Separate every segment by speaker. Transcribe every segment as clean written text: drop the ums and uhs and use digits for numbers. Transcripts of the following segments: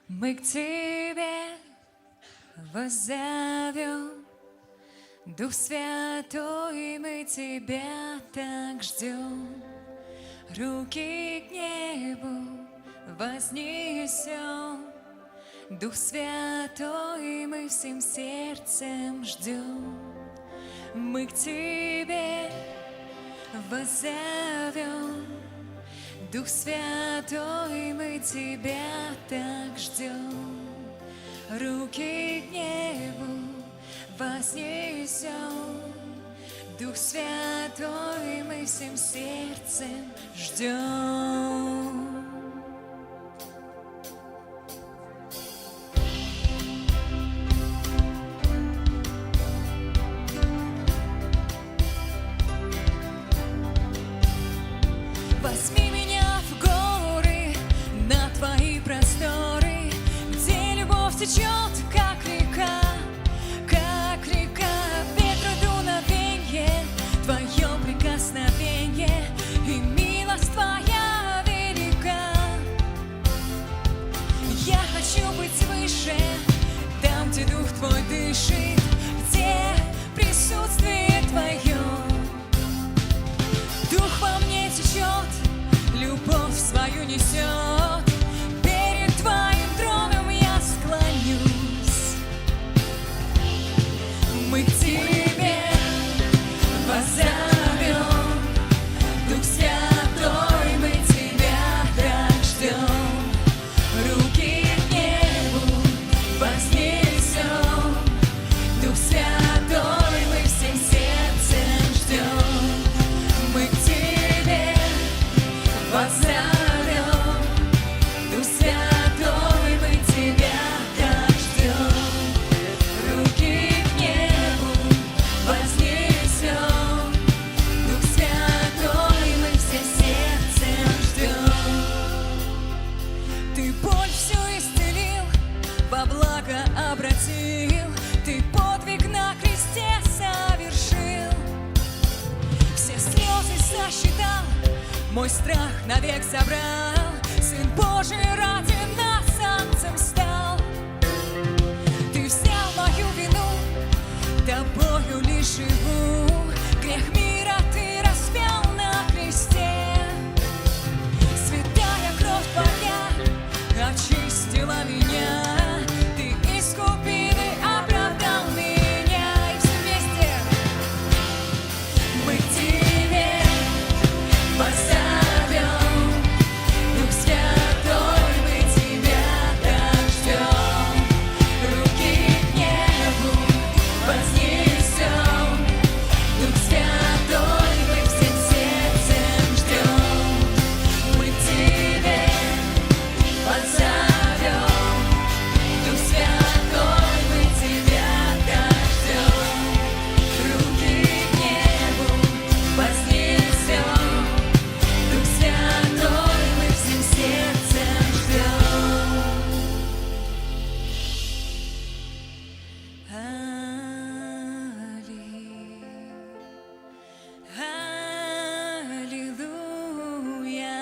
Speaker 1: Мы к Тебе воззовем, Дух Святой, мы Тебя так ждем. Руки к небу вознесем, Дух Святой, мы всем сердцем ждем. Мы к Тебе воззовем, Дух Святой, мы Тебя так ждем. Руки к небу вознесем, Дух Святой, мы всем сердцем ждем. Возьми меня в горы, на Твои просторы, где любовь течет, как река, ветра дуновенье, Твое прикосновенье, и милость Твоя велика. Я хочу быть выше, там, где Дух Твой дышит, где присутствие Твое. Дух во мне течет, любовь свою несет, перед Твоим троном я склонюсь. Мы к Тебе воззовем, Дух Святой, мы Тебя так ждем. Руки к небу вознесем, Дух Святой, мы всем сердцем ждем. Мы к Тебе воззовем, Дух Святой, мы Тебя так ждем. Руки к небу вознесем, Дух Святой, мы всем сердцем ждем. Ты боль всю исцелил, во благо обратил, Ты подвиг на кресте совершил. Все слезы сосчитал, мой страх навек забрал, Сын Божий ради нас солнцем стал. Ты взял мою вину, Тобою лишь живу, грех мира Ты распял на кресте. Святая кровь Твоя очистила меня, Ты искупил и оправдал меня. И все вместе мы к Тебе воззовем, Дух Святой, мы Тебя так ждем. Руки к небу вознесем, Дух Святой, мы всем сердцем ждем. Мы к Тебе воззовем, Дух Святой, мы Тебя так ждем. Руки к небу вознесем, Дух Святой, мы всем сердцем ждем. Аллилуйя,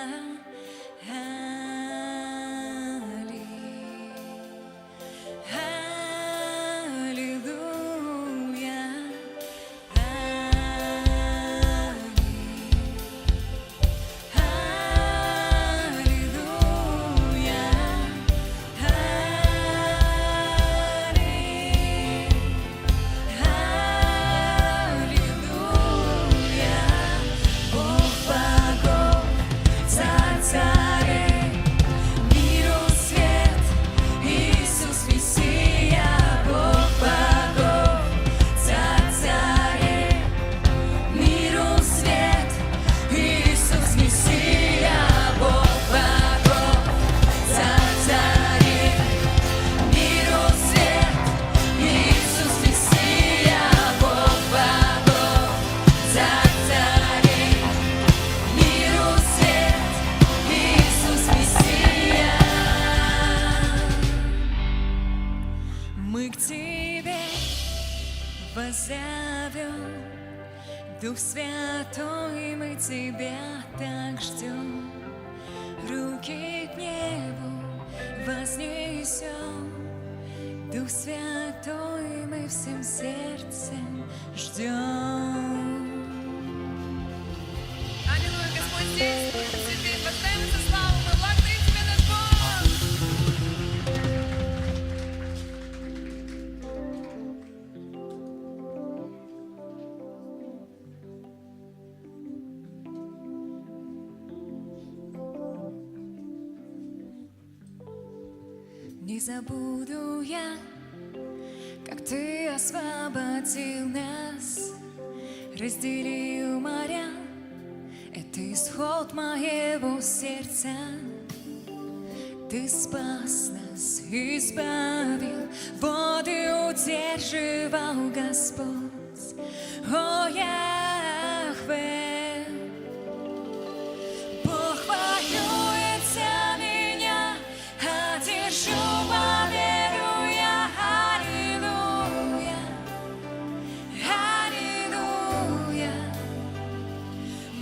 Speaker 1: аллилуйя, Бог богов, Царь царей, миру свет, Иисус Мессия. Бог богов, Царь царей, миру свет, Иисус Мессия. Бог богов, Царь царей, миру свет, Иисус Мессия. Бог богов, Царь царей, миру свет, Иисус Мессия. Мы к Тебе воззовем, Дух Святой, мы Тебя так ждем. Руки к небу вознесем. Дух Святой мы всем сердцем ждем. Аллилуйя, Господь здесь, Дух Святый, поставим за славу, мы благодарим Тебя, наш Бог. Не забуду я, как Ты освободил нас, разделил моря. Это исход моего сердца. Ты спас нас, избавил, воды удерживал Господь. О, Яхве, Бог воюет за меня, одержу победу я. Аллилуйя, аллилуйя.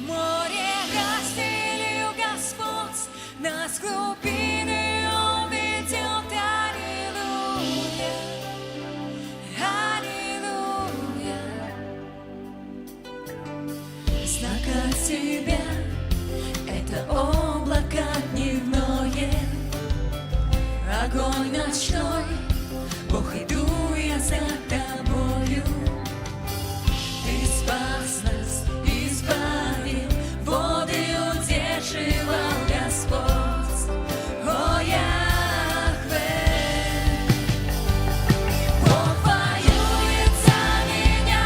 Speaker 1: Море разделил Господь, нас в глубины Он ведет. Аллилуйя, аллилуйя. Знак от Тебя — это облако дневное, огонь ночной. Бог, иду я за Тобою. Ты спас нас, избавил, воды удерживал Господь. О, Яхве, Бог воюет за меня,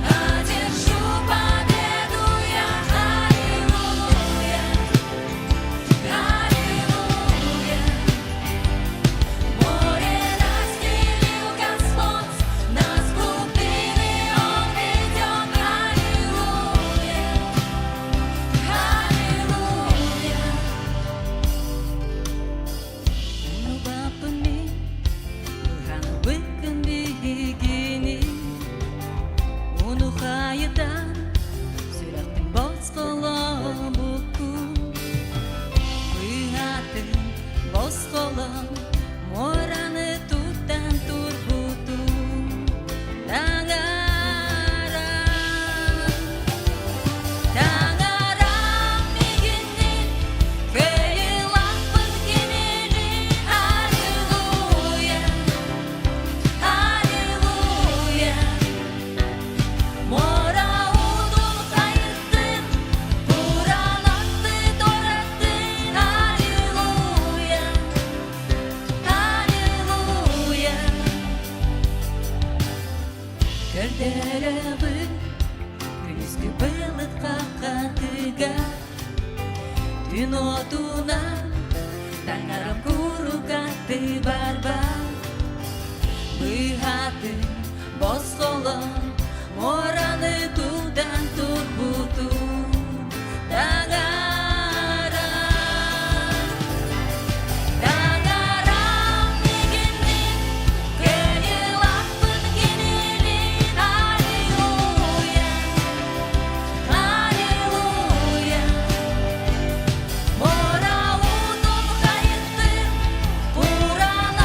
Speaker 1: одержу победу я. Аллилуйя, аллилуйя. Море разделил Господь, нас в глубины Он ведет. Аллилуйя, аллилуйя.
Speaker 2: Bunu bapmi Hanwikan bihigini Bunu hayatan Sürekli bozkala buku Wihatin bozkala Morane tutan turbutu Tangaran migini Keilapet kinini. Аллилуйя, аллилуйя. Мора удун кайттын, Куранатты тораттын. Аллилуйя, аллилуйя. Көрдөрөбү Күнүскү былыт каккатыга Түн отуна Таңарым курукатты барбар Быхатын босқолон Мораны тудан турбуту Tangaran mигини Keilapet kinini. Аллилуйя, аллилуйя. Мора удун кайттын, Куран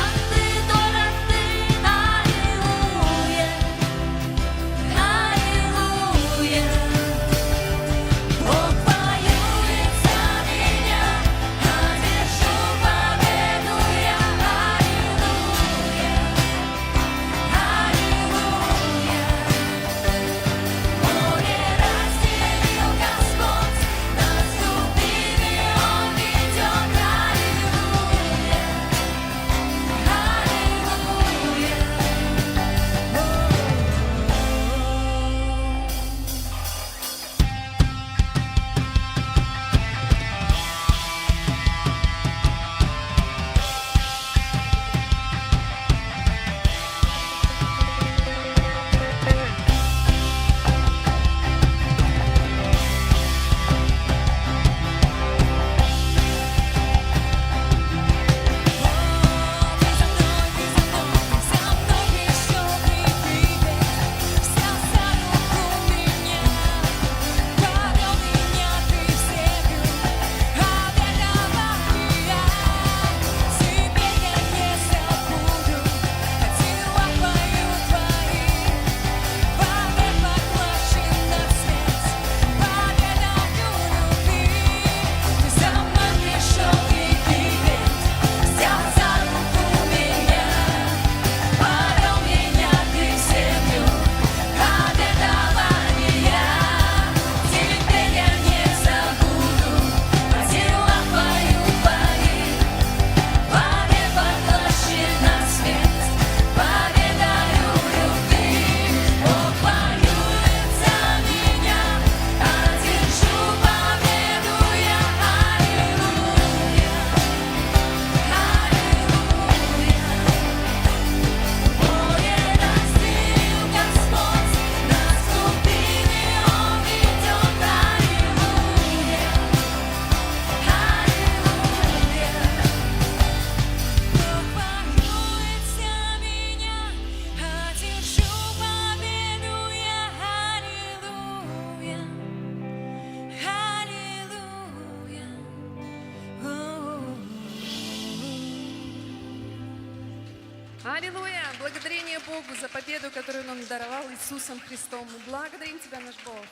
Speaker 3: Аллилуйя! Благодарение Богу за победу, которую Он нам даровал Иисусом Христом. Мы благодарим Тебя, наш Бог.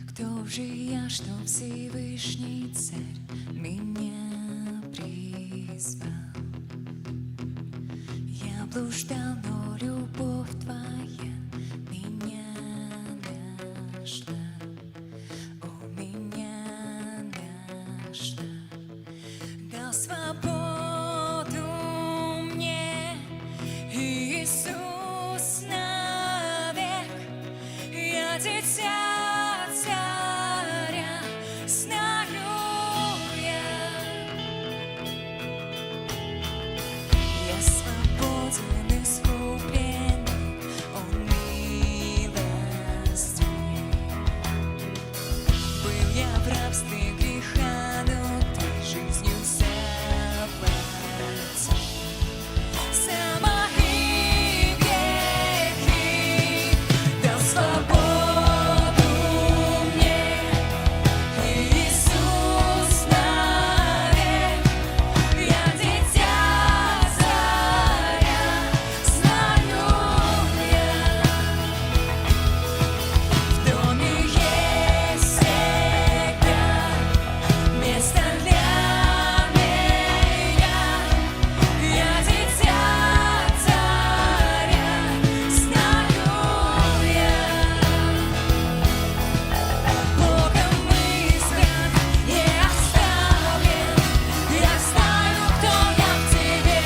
Speaker 1: Кто же я, что Всевышний Царь меня призвал? Я блуждал, но любовь Твоя меня нашла. О, меня нашла. Дал свободу мне Иисус навек. Я дитя царя, знаю я свободен, искуплен, Он милостив. Был я в рабстве греха, но Ты жизнью заплатил. За мои грехи дал свободу мне Иисус навек. Я дитя царя, знаю я. В доме есть всегда место для меня. Я дитя царя, знаю я. Богом избран, не оставлен. Я знаю, кто я в Тебе.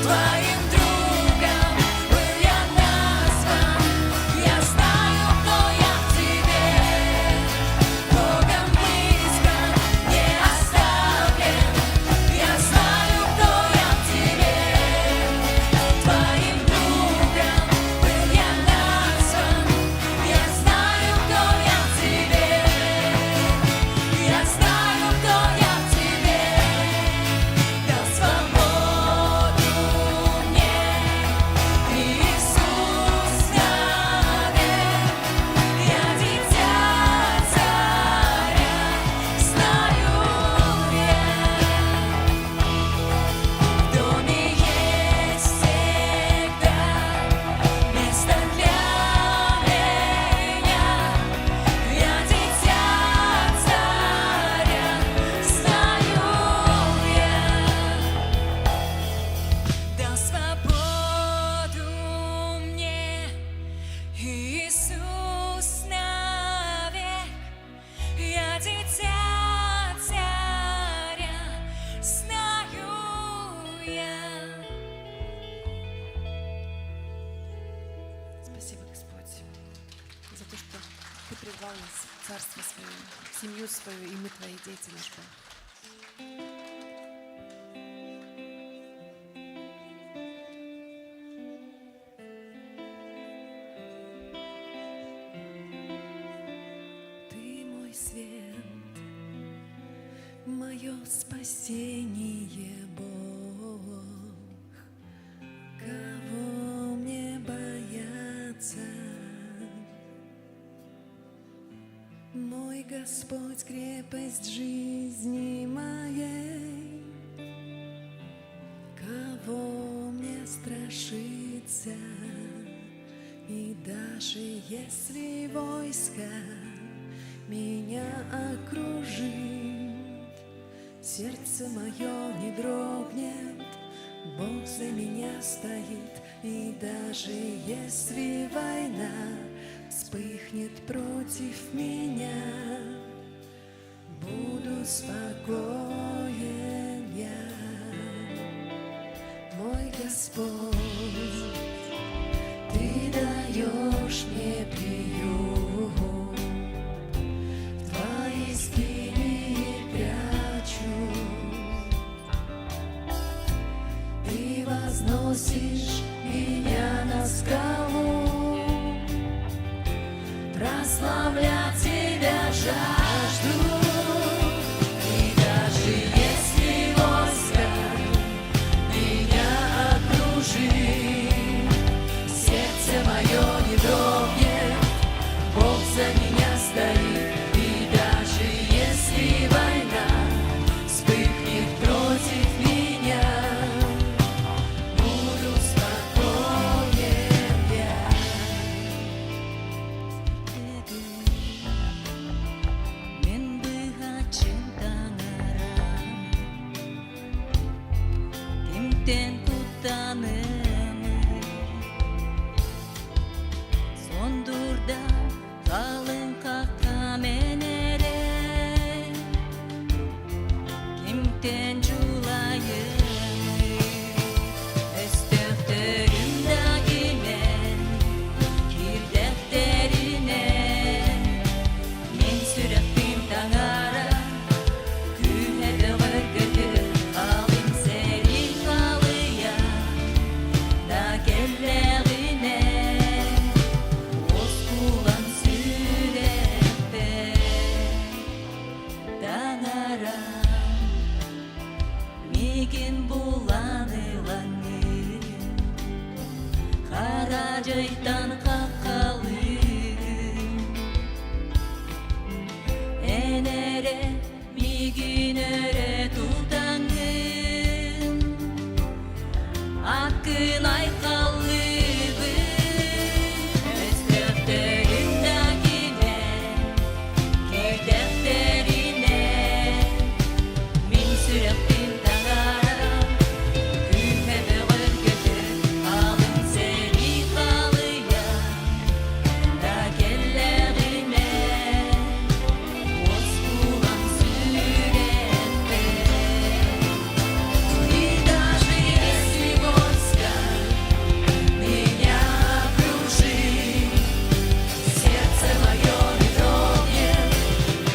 Speaker 1: Твоим другом был я назван. Я знаю, кто я в Тебе. Богом избран, не оставлен. Я знаю, кто я в Тебе. Твоим другом был я назван. Я знаю, кто я в Тебе. Я знаю, кто я в Тебе. Дал свободу мне Иисус навек. Я дитя царя, знаю я. В доме есть всегда место для меня. Я дитя царя, знаю я. Дал свободу мне Иисус навек. Я дитя царя, знаю я.
Speaker 3: Спасибо, Господь, за то, что Ты призвал нас в Царство Свое, в семью свою, и мы Твои дети, наш Бог. Ты мой свет, мое спасение, Бог. Кого мне бояться? Мой Господь, крепость жизни моей. Кого мне страшиться? И даже если войско меня окружит, сердце мое не дрогнет, Бог за меня стоит. И даже если война вспыхнет против меня, буду спокоен я. Мой Господь, Ты даешь мне приют, в Твоей скинии прячусь. Ты возносишь меня на скалу, прославлять Тебя жаль.
Speaker 2: Күктен куттанымын Сондурда қалың қаққа менерен Кимтен жулайын Өстөктөрүмдагимен Кирдектерине Мен сүрөктүм таңара Күнөдө көргөдү Алым сери калыя Да келлегине Оскулан сүрөкпе Таңара Мигин буланыланы Кара жайдан каккалы Энере мигинере тутаңын Акын айкалыбы Өстөктөрүндагине Кирдектерине Мин сүрөктүм таңара Күнөдө көргөдү Алым сери калыя Да келлегине Оскулан сүрөкпе И даже если войска Меня окружит Сердце мое не дрогнет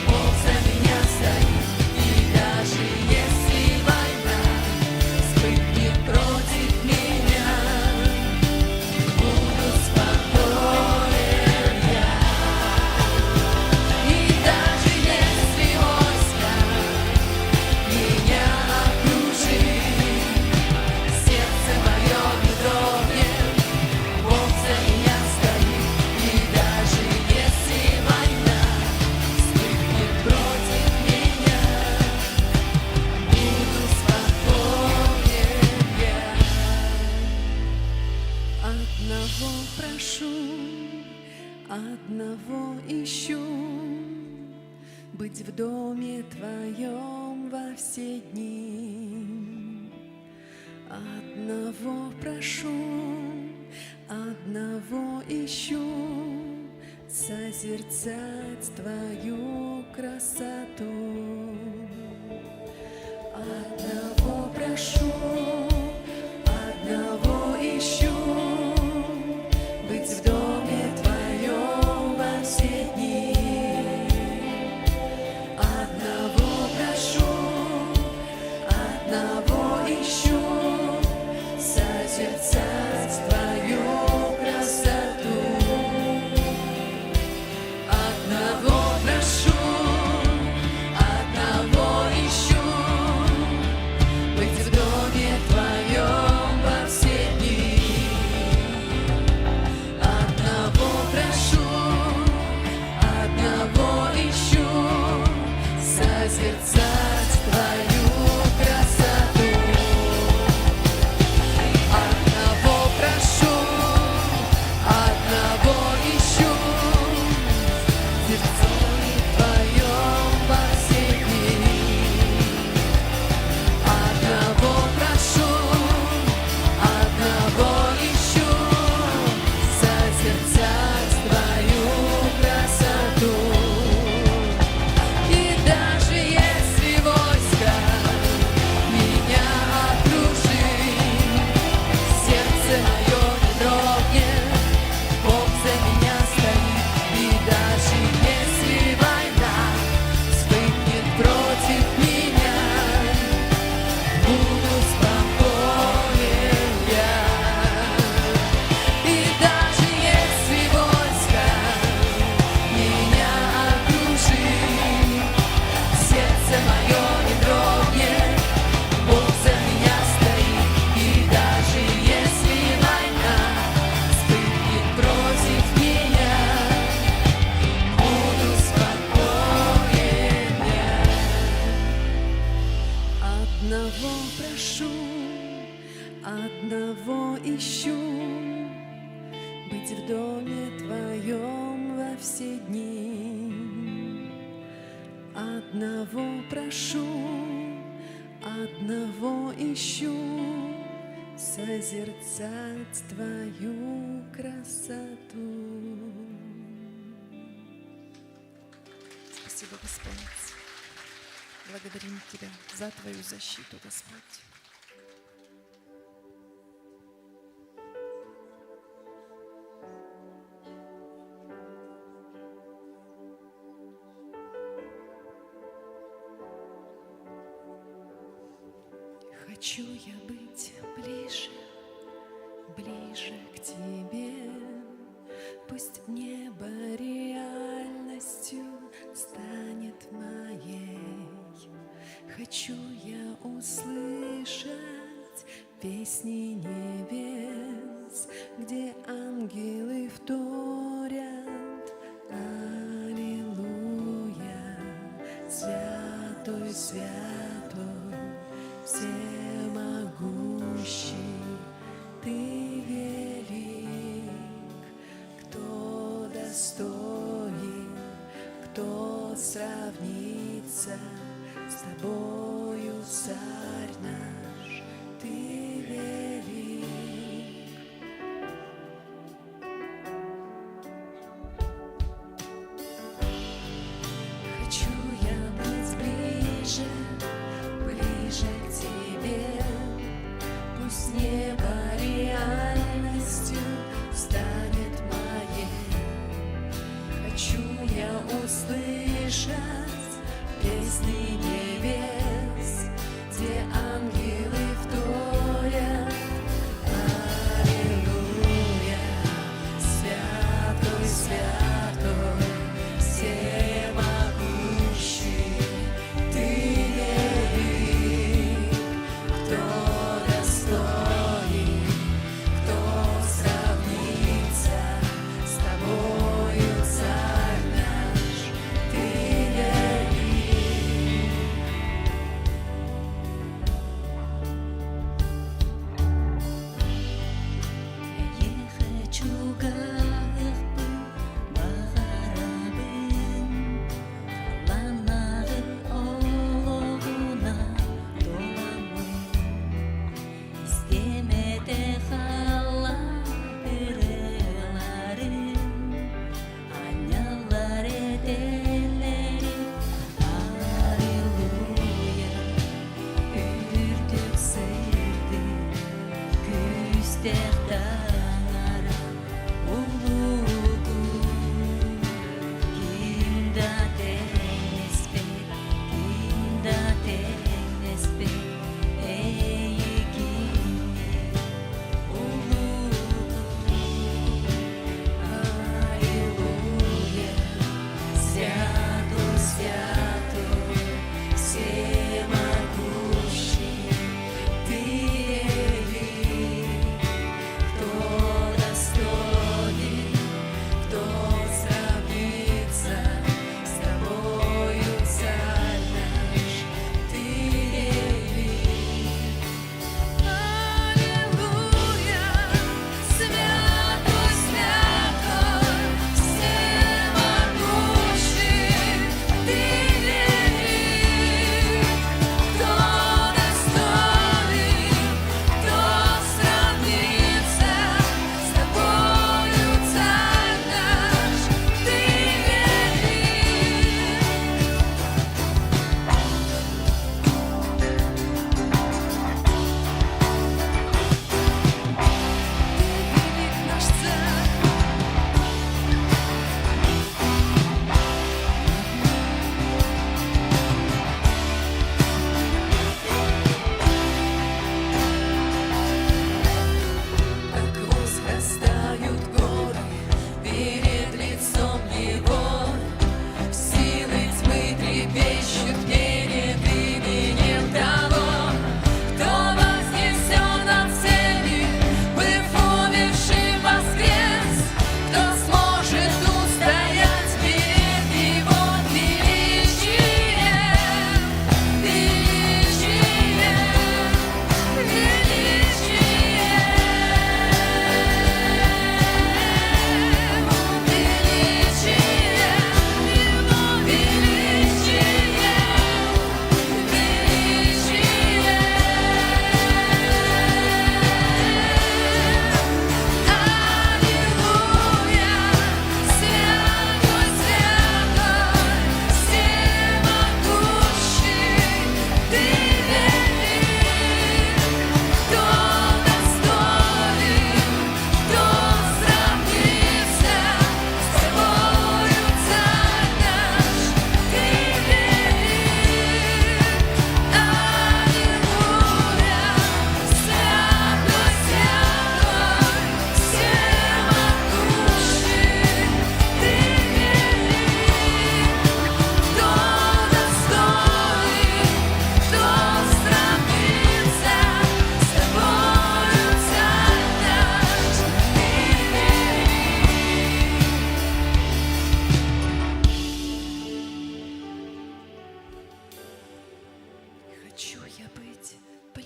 Speaker 2: Бог за меня стоит И даже если война Вспыхнет против меня Буду спокоен я И даже если войска Меня окружит Сердце мое не дрогнет Бог за меня стоит И даже если война Вспыхнет против меня Буду спокоен я
Speaker 3: Одного прошу, одного ищу, Быть в доме Твоем во все дни. Одного прошу, одного ищу, Созерцать Твою красоту. Одного прошу, одного ищу, Быть в доме Твоем во все дни. Одного прошу, одного ищу, Созерцать Твою красоту. Одного прошу, одного ищу, Быть в доме Твоем во все дни. Одного прошу, одного ищу, Созерцать Твою красоту. Одного прошу, одного ищу, в сердце Твоем во все дни. Одного прошу, одного ищу, Созерцать Твою красоту. И даже если войска меня окружит, сердце мое не дрогнет, Бог за меня стоит. И даже если война вспыхнет против меня, буду спокоен я. И даже если войска меня окружит, сердце мое не дрогнет, Бог за меня стоит. И даже если война вспыхнет против меня, буду спокоен я. Одного прошу, одного ищу, Быть в доме Твоем во все дни. Одного прошу, одного ищу, созерцать Твою красоту. Спасибо, Господь. Благодарим Тебя за Твою защиту, Господь. Хочу я быть ближе, ближе к Тебе. Пусть небо реальностью станет моей. Хочу я услышать песни небес, где ангелы вторят. Аллилуйя, святой, святой, всемогущий, Ты велик. Кто достоин, кто сравнится с Тобою, Царь наш, Ты велик. Хочу я быть ближе, ближе к Тебе. Пусть небо реальностью станет моей. Хочу я услышать песни небес, где ангелы вторят.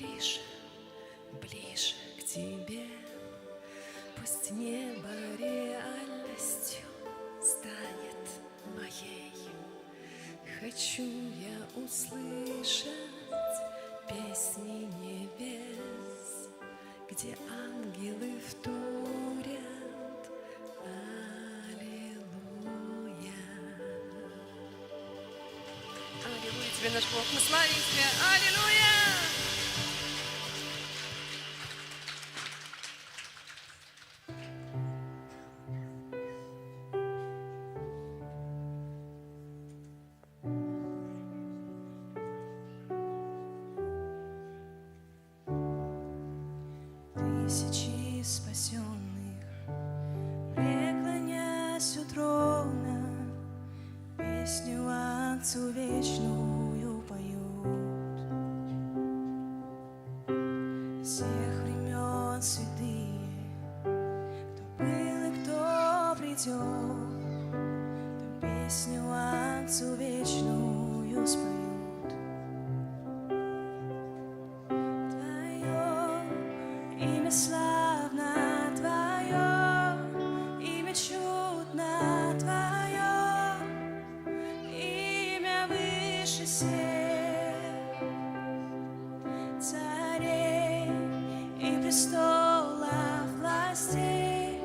Speaker 3: ближе, ближе к тебе. Пусть небо реальностью станет моей. Хочу я услышать песни небес, где ангелы вторят аллилуйя. Аллилуйя тебе, наш Бог, мы славим тебя, аллилуйя!
Speaker 2: Тысячи спасенных, преклонясь у трона, песню Отцу вечную поют. Всех времен святые, кто был и кто придет, ту песню Отцу вечную споют. Имя славно Твое, имя чудно Твое, имя выше всех царей и престолов, властей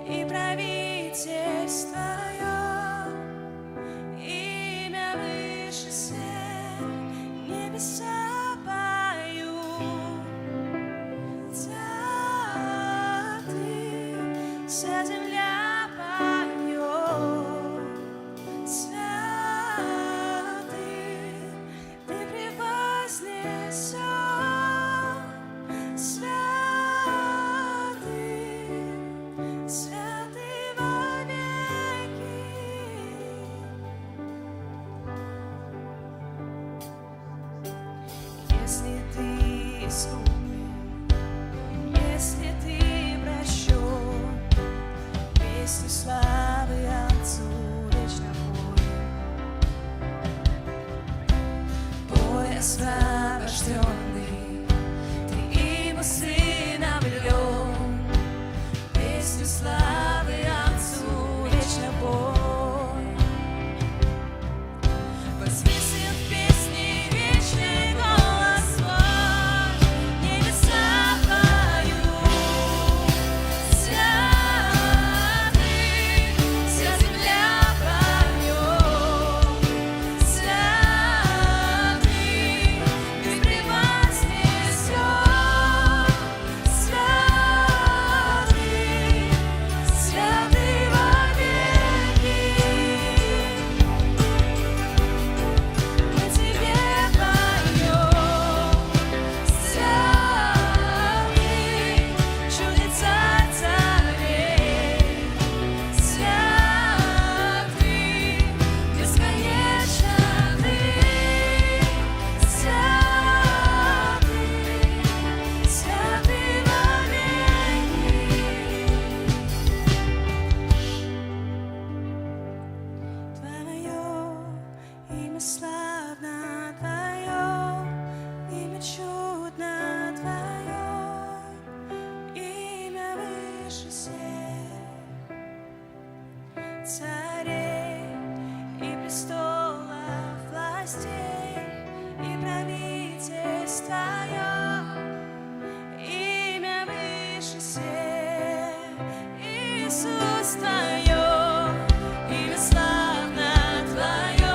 Speaker 2: и правительств Твое, имя выше всех, небеса. Вся земля поет, святый, ты превознесен, святый, святый вовеки. Если ты искуплен, если ты прощен, песню славы Отцу вечно пой. Пой, освобожденный, ты им у Сына влюблен. Песню славы Отцу вечно пой. Возвысил в песне вечный голос свой, небеса поют. Славно Твое, имя чудно Твое, имя выше всех царей и престолов, властей и правительств Твое, имя выше всех, Иисус Твое, имя славно Твое.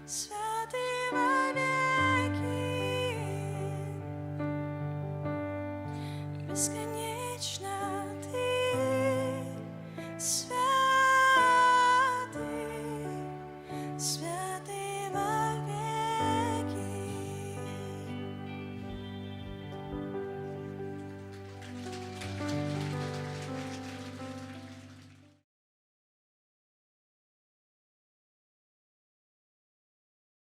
Speaker 2: святый вовеки, бесконечный.